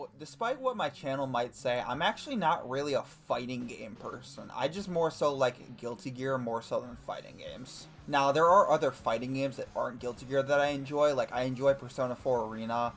So, despite what my channel might say, I'm actually not really a fighting game person. I just more so like Guilty Gear more so than fighting games. Now, there are other fighting games that aren't Guilty Gear that I enjoy. Like, I enjoy Persona 4 Arena.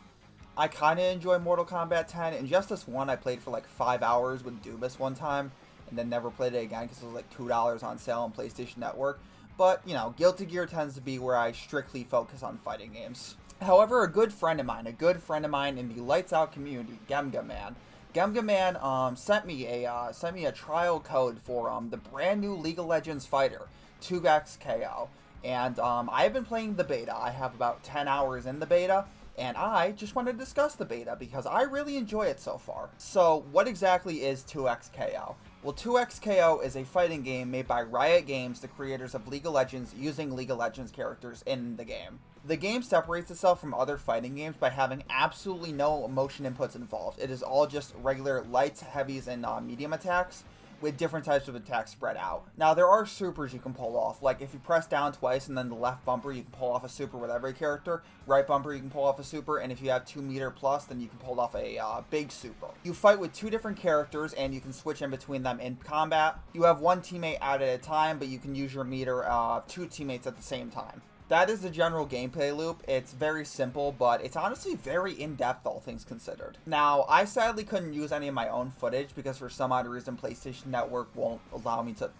I kind of enjoy Mortal Kombat 10. Injustice 1 I played for like 5 hours with Dubis one time. And then never played it again because it was like $2 on sale on PlayStation Network. But, you know, Guilty Gear tends to be where I strictly focus on fighting games. However, a good friend of mine in the Lights Out community, Gemga Man sent me a trial code for the brand new League of Legends fighter, 2XKO. And I've been playing the beta. I have about 10 hours in the beta. And I just want to discuss the beta because I really enjoy it so far. So, what exactly is 2XKO? Well, 2XKO is a fighting game made by Riot Games, the creators of League of Legends, using League of Legends characters in the game. The game separates itself from other fighting games by having absolutely no motion inputs involved. It is all just regular lights, heavies, and medium attacks, with different types of attacks spread out. Now, there are supers you can pull off. Like, if you press down twice and then the left bumper, you can pull off a super with every character. Right bumper, you can pull off a super. And if you have 2 meter plus, then you can pull off a big super. You fight with 2 different characters, and you can switch in between them in combat. You have 1 teammate out at a time, but you can use your meter 2 teammates at the same time. That is the general gameplay loop. It's very simple, but it's honestly very in-depth, all things considered. Now, I sadly couldn't use any of my own footage because for some odd reason, PlayStation Network won't allow me to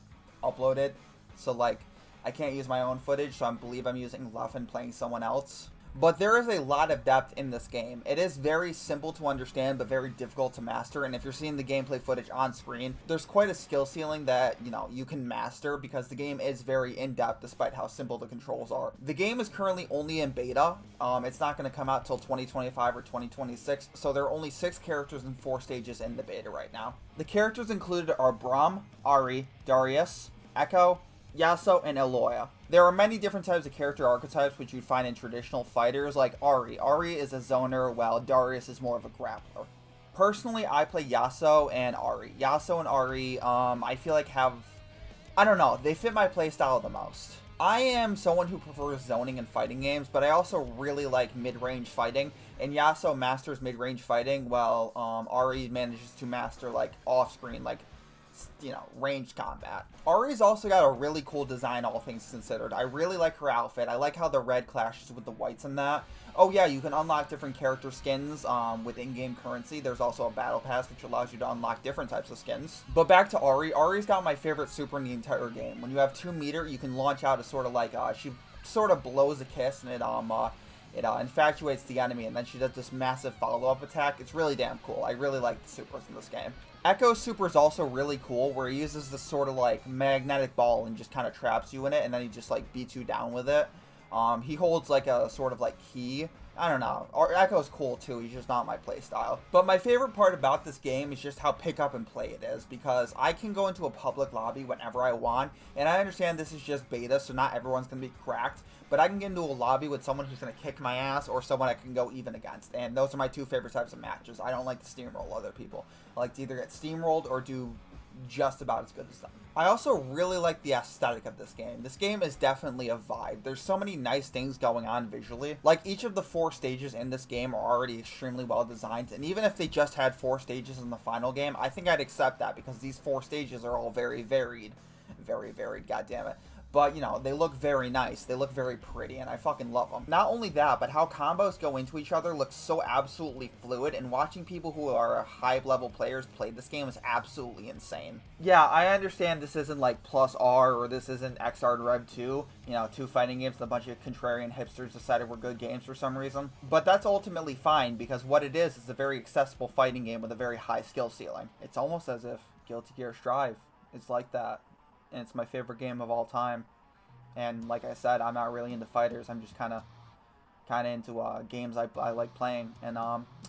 upload it. So, like, I can't use my own footage, so I believe I'm using Luffin playing someone else. But there is a lot of depth in this game. It is very simple to understand, but very difficult to master. And if you're seeing the gameplay footage on screen, there's quite a skill ceiling that, you know, you can master because the game is very in-depth despite how simple the controls are. The game is currently only in beta. It's not going to come out till 2025 or 2026. So there are only 6 characters and 4 stages in the beta right now. The characters included are Braum, Ahri, Darius, Echo, Yasuo, and Eloya. There are many different types of character archetypes which you'd find in traditional fighters like Ahri. Ahri is a zoner while Darius is more of a grappler. Personally, I play Yasuo and Ahri. Yasuo and Ahri, I feel like I don't know, they fit my playstyle the most. I am someone who prefers zoning in fighting games, but I also really like mid-range fighting, and Yasuo masters mid-range fighting while Ahri manages to master like off-screen, like, you know, ranged combat. Ahri's also got a really cool design, all things considered. I really like her outfit. I like how the red clashes with the whites in that. Oh yeah, you can unlock different character skins with in-game currency. There's also a battle pass which allows you to unlock different types of skins. But back to Ahri. Ahri's got my favorite super in the entire game. When you have 2 meter, you can launch out a sort of like, she sort of blows a kiss and it infatuates the enemy, and then she does this massive follow-up attack. It's really damn cool. I really like the supers in this game. Echo's super is also really cool, where he uses this sort of like magnetic ball and just kind of traps you in it, and then he just like beats you down with it. He holds like a sort of like key. I don't know. Echo's cool too, he's just not my playstyle. But my favorite part about this game is just how pick up and play it is, because I can go into a public lobby whenever I want, and I understand this is just beta, so not everyone's going to be cracked, but I can get into a lobby with someone who's going to kick my ass, or someone I can go even against, and those are my 2 favorite types of matches. I don't like to steamroll other people. I like to either get steamrolled or do just about as good as them. I also really like the aesthetic of this game. This game is definitely a vibe. There's so many nice things going on visually. Like, each of the 4 stages in this game are already extremely well designed, and even if they just had 4 stages in the final game, I think I'd accept that because these 4 stages are all very varied. Very varied, goddammit. But, you know, they look very nice. They look very pretty, and I fucking love them. Not only that, but how combos go into each other looks so absolutely fluid, and watching people who are high-level players play this game is absolutely insane. Yeah, I understand this isn't like Plus R, or this isn't XR Rev 2, you know, 2 fighting games that a bunch of contrarian hipsters decided were good games for some reason. But that's ultimately fine, because what it is a very accessible fighting game with a very high skill ceiling. It's almost as if Guilty Gear Strive is like that. And it's my favorite game of all time. And like I said, I'm not really into fighters. I'm just kind of into games I like playing. And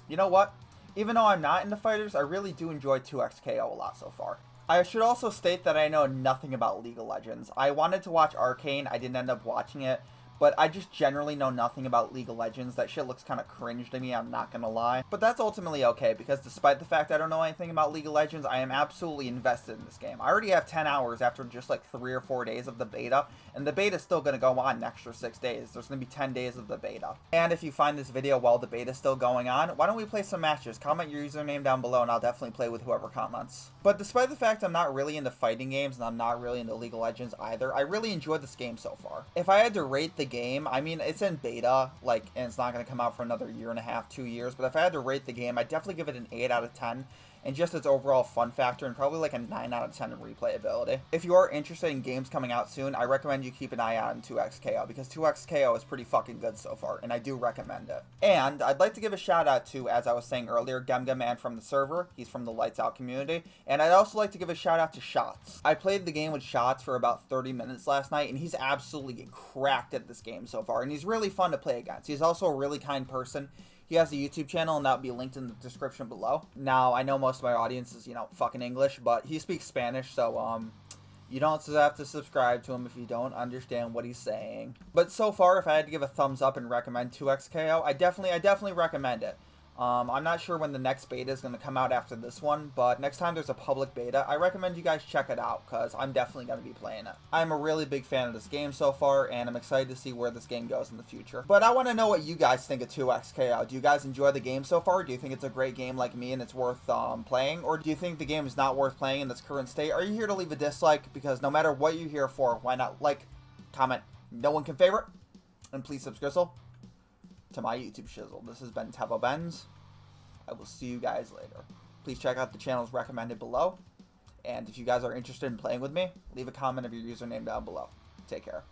you know what? Even though I'm not into fighters, I really do enjoy 2XKO a lot so far. I should also state that I know nothing about League of Legends. I wanted to watch Arcane. I didn't end up watching it. but I just generally know nothing about League of Legends. That shit looks kind of cringe to me, I'm not gonna lie. But that's ultimately okay, because despite the fact I don't know anything about League of Legends, I am absolutely invested in this game. I already have 10 hours after just like 3 or 4 days of the beta, and the beta's still gonna go on an extra 6 days. There's gonna be 10 days of the beta. And if you find this video while the beta's still going on, why don't we play some matches? Comment your username down below and I'll definitely play with whoever comments. But despite the fact I'm not really into fighting games and I'm not really into League of Legends either, I really enjoyed this game so far. If I had to rate the game, I mean, it's in beta, like, and it's not going to come out for another year and a half, 2 years, but if I had to rate the game, I'd definitely give it an 8 out of 10. And just its overall fun factor, and probably like a 9 out of 10 in replayability. If you are interested in games coming out soon, I recommend you keep an eye out on 2XKO, because 2XKO is pretty fucking good so far, and I do recommend it. And I'd like to give a shout out to, as I was saying earlier, Man from the server. He's from the Lights Out community. And I'd also like to give a shout out to ShoTz. I played the game with ShoTz for about 30 minutes last night, and he's absolutely cracked at this game so far, and he's really fun to play against. He's also a really kind person. He has a YouTube channel, and that'll be linked in the description below. Now, I know most of my audience is, fucking English, but he speaks Spanish, so, you don't have to subscribe to him if you don't understand what he's saying. But so far, if I had to give a thumbs up and recommend 2XKO, I definitely recommend it. I'm not sure when the next beta is going to come out after this one, but next time there's a public beta, I recommend you guys check it out, because I'm definitely going to be playing it. I'm a really big fan of this game so far, and I'm excited to see where this game goes in the future. But I want to know what you guys think of 2XKO. Do you guys enjoy the game so far? Do you think it's a great game like me and it's worth playing? Or do you think the game is not worth playing in its current state? Are you here to leave a dislike? Because no matter what you're here for, why not like, comment, no one can favorite, and please subscribe to my YouTube shizzle. This has been TevhoBend. I will see you guys later. Please check out the channels recommended below. And if you guys are interested in playing with me, leave a comment of your username down below. Take care.